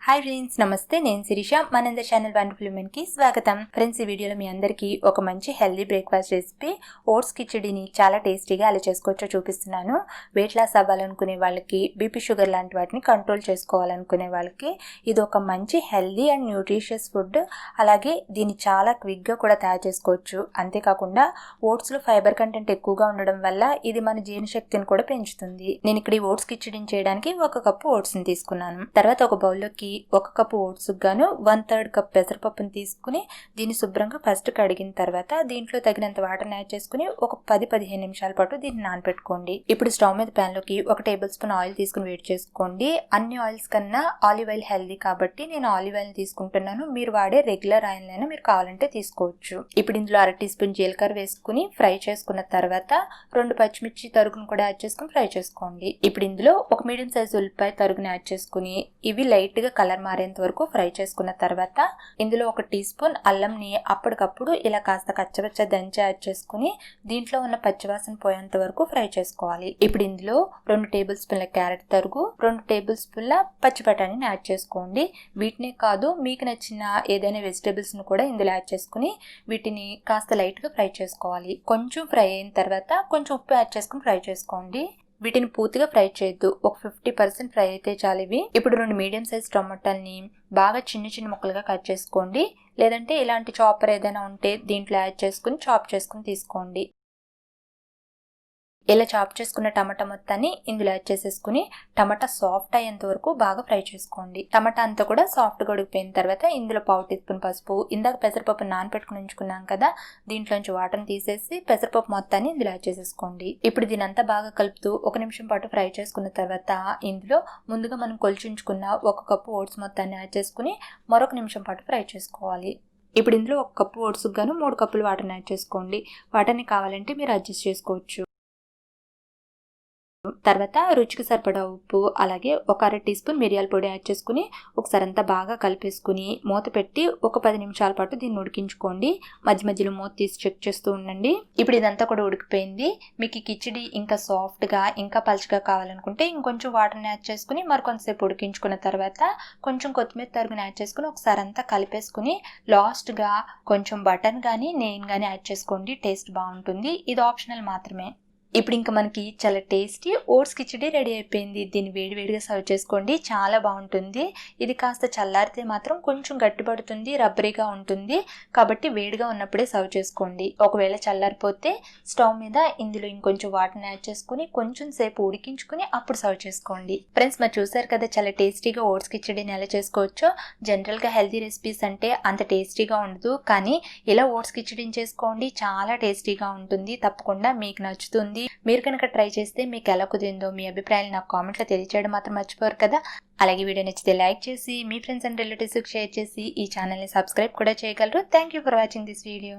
Hi friends, నమస్తే. నేను శిరీష. మనందరి ఛానల్ వండర్ఫుల్ ఉమెన్ కి స్వాగతం. ఫ్రెండ్స్, ఈ వీడియోలో మీ అందరికీ ఒక మంచి హెల్దీ బ్రేక్ఫాస్ట్ రెసిపీ ఓట్స్ కిచడీని చాలా టేస్టీగా ఎలా చేసుకోవచ్చో చూపిస్తున్నాను. వెయిట్ లాస్ అవ్వాలనుకునే వాళ్ళకి, బీపీ షుగర్ లాంటి వాటిని కంట్రోల్ చేసుకోవాలనుకునే వాళ్ళకి ఇది ఒక మంచి హెల్దీ అండ్ న్యూట్రిషియస్ ఫుడ్. అలాగే దీన్ని చాలా క్విక్గా కూడా తయారు చేసుకోవచ్చు. అంతేకాకుండా ఓట్స్లో ఫైబర్ కంటెంట్ ఎక్కువగా ఉండడం వల్ల ఇది మన జీర్ణశక్తిని కూడా పెంచుతుంది. నేను ఇక్కడ ఈ ఓట్స్ కిచడీని చేయడానికి 1 కప్పు ఓట్స్ని తీసుకున్నాను. తర్వాత ఒక బౌల్లోకి 1 కప్పు ఓట్స్ గాను 1/3 కప్ పెసరపప్పును తీసుకుని దీన్ని శుభ్రంగా ఫస్ట్ కడిగిన తర్వాత దీంట్లో తగినంత వాటర్ని యాడ్ చేసుకుని ఒక 10-15 నిమిషాల పాటు దీన్ని నానబెట్టుకోండి. ఇప్పుడు స్టవ్ మీద ప్యాన్ లోకి 1 టేబుల్ స్పూన్ ఆయిల్ తీసుకుని వేడి చేసుకోండి. అన్ని ఆయిల్స్ కన్నా ఆలివ్ ఆయిల్ హెల్దీ కాబట్టి నేను ఆలివ్ ఆయిల్ తీసుకుంటున్నాను. మీరు వాడే రెగ్యులర్ ఆయిల్ అయినా మీరు కావాలంటే తీసుకోవచ్చు. ఇప్పుడు ఇందులో 1/2 టీ స్పూన్ జీలకర్ర వేసుకుని ఫ్రై చేసుకున్న తర్వాత 2 పచ్చిమిర్చి తరుగును కూడా యాడ్ చేసుకుని ఫ్రై చేసుకోండి. ఇప్పుడు ఇందులో ఒక మీడియం సైజ్ ఉల్లిపాయ తరుగుని యాడ్ చేసుకుని ఇవి లైట్ గా కలర్ మారేంత వరకు ఫ్రై చేసుకున్న తర్వాత ఇందులో 1 టీ స్పూన్ అల్లంని అప్పటికప్పుడు ఇలా కాస్త కచ్చపచ్చ దంచి యాడ్ చేసుకుని దీంట్లో ఉన్న పచ్చివాసన పోయేంత వరకు ఫ్రై చేసుకోవాలి. ఇప్పుడు ఇందులో 2 టేబుల్ స్పూన్ల క్యారెట్ తరుగు, 2 టేబుల్ స్పూన్ల పచ్చి బఠానీని యాడ్ చేసుకోండి. వీటినే కాదు, మీకు నచ్చిన ఏదైనా వెజిటేబుల్స్ ను కూడా ఇందులో యాడ్ చేసుకుని వీటిని కాస్త లైట్ గా ఫ్రై చేసుకోవాలి. కొంచెం ఫ్రై అయిన తర్వాత కొంచెం ఉప్పు యాడ్ చేసుకుని ఫ్రై చేసుకోండి. వీటిని పూర్తిగా ఫ్రై చేయొద్దు, ఒక 50% ఫ్రై అయితే చాలు ఇవి. ఇప్పుడు 2 మీడియం సైజ్ టమాటాలని బాగా చిన్న ముక్కలుగా కట్ చేసుకోండి. లేదంటే ఇలాంటి చాపర్ ఏదైనా ఉంటే దీంట్లో యాడ్ చేసుకుని చాప్ చేసుకుని తీసుకోండి. ఇలా చాప్ చేసుకున్న టమాటా మొత్తాన్ని ఇందులో యాడ్ చేసేసుకుని టమాటా సాఫ్ట్ అయ్యేంత వరకు బాగా ఫ్రై చేసుకోండి. టమాటా అంతా కూడా సాఫ్ట్గా ఉడికిపోయిన తర్వాత ఇందులో 1/2 టీ స్పూన్ పసుపు, ఇందాక పెసరపప్పు నానబెట్టుకుని ఉంచుకున్నాం కదా, దీంట్లోంచి వాటర్ని తీసేసి పెసరపప్పు మొత్తాన్ని ఇందులో యాడ్ చేసేసుకోండి. ఇప్పుడు దీనంతా బాగా కలుపుతూ 1 నిమిషం పాటు ఫ్రై చేసుకున్న తర్వాత ఇందులో ముందుగా మనం కొలిచుంచుకున్న 1 కప్పు ఓట్స్ మొత్తాన్ని యాడ్ చేసుకుని మరొక నిమిషం పాటు ఫ్రై చేసుకోవాలి. ఇప్పుడు ఇందులో 1 కప్పు ఓట్స్కి గాను 3 కప్పులు వాటర్ని యాడ్ చేసుకోండి. వాటర్ని కావాలంటే మీరు అడ్జస్ట్ చేసుకోవచ్చు. తర్వాత రుచికి సరిపడా ఉప్పు, అలాగే ఒక 1/2 టీ స్పూన్ మిరియాల పొడి యాడ్ చేసుకుని ఒకసారి అంతా బాగా కలిపేసుకుని మూత పెట్టి ఒక 10 నిమిషాల పాటు దీన్ని ఉడికించుకోండి. మధ్య మధ్యలో మూత తీసి చెక్ చేస్తూ ఉండండి. ఇప్పుడు ఇదంతా కూడా ఉడికిపోయింది. మీకు ఈ కిచిడి ఇంకా సాఫ్ట్గా ఇంకా పలుచగా కావాలనుకుంటే ఇంకొంచెం వాటర్ని యాడ్ చేసుకుని మరికొంతసేపు ఉడికించుకున్న తర్వాత కొంచెం కొత్తిమీర తరుగుని యాడ్ చేసుకుని ఒకసారి అంతా కలిపేసుకుని లాస్ట్గా కొంచెం బటర్ కానీ నెయ్యి కానీ యాడ్ చేసుకోండి. టేస్ట్ బాగుంటుంది. ఇది ఆప్షనల్ మాత్రమే. ఇప్పుడు ఇంకా మనకి చాలా టేస్టీ ఓట్స్ కిచడీ రెడీ అయిపోయింది. దీన్ని వేడివేడిగా సర్వ్ చేసుకోండి, చాలా బాగుంటుంది. ఇది కాస్త చల్లారితే మాత్రం కొంచెం గట్టిపడుతుంది, రబ్బరీగా ఉంటుంది. కాబట్టి వేడిగా ఉన్నప్పుడే సర్వ్ చేసుకోండి. ఒకవేళ చల్లారిపోతే స్టవ్ మీద ఇందులో ఇంకొంచెం వాటర్ని యాడ్ చేసుకుని కొంచెం సేపు ఉడికించుకుని అప్పుడు సర్వ్ చేసుకోండి. ఫ్రెండ్స్, మరి చూసారు కదా చాలా టేస్టీగా ఓట్స్ కిచడీని ఎలా చేసుకోవచ్చో. జనరల్గా హెల్తీ రెసిపీస్ అంటే అంత టేస్టీగా ఉండదు, కానీ ఇలా ఓట్స్ కిచడీని చేసుకోండి, చాలా టేస్టీగా ఉంటుంది. తప్పకుండా మీకు నచ్చుతుంది. మీరు కనుక ట్రై చేస్తే మీకు ఎలా కుదిరిందో మీ అభిప్రాయాలు నాకు కామెంట్లో తెలియజేయడం మాత్రం మర్చిపోరు కదా. అలాగే వీడియో నచ్చితే లైక్ చేసి మీ ఫ్రెండ్స్ అండ్ రిలేటివ్స్కి షేర్ చేసి ఈ ఛానల్ని సబ్స్క్రైబ్ కూడా చేయగలరు. Thank you for watching this video.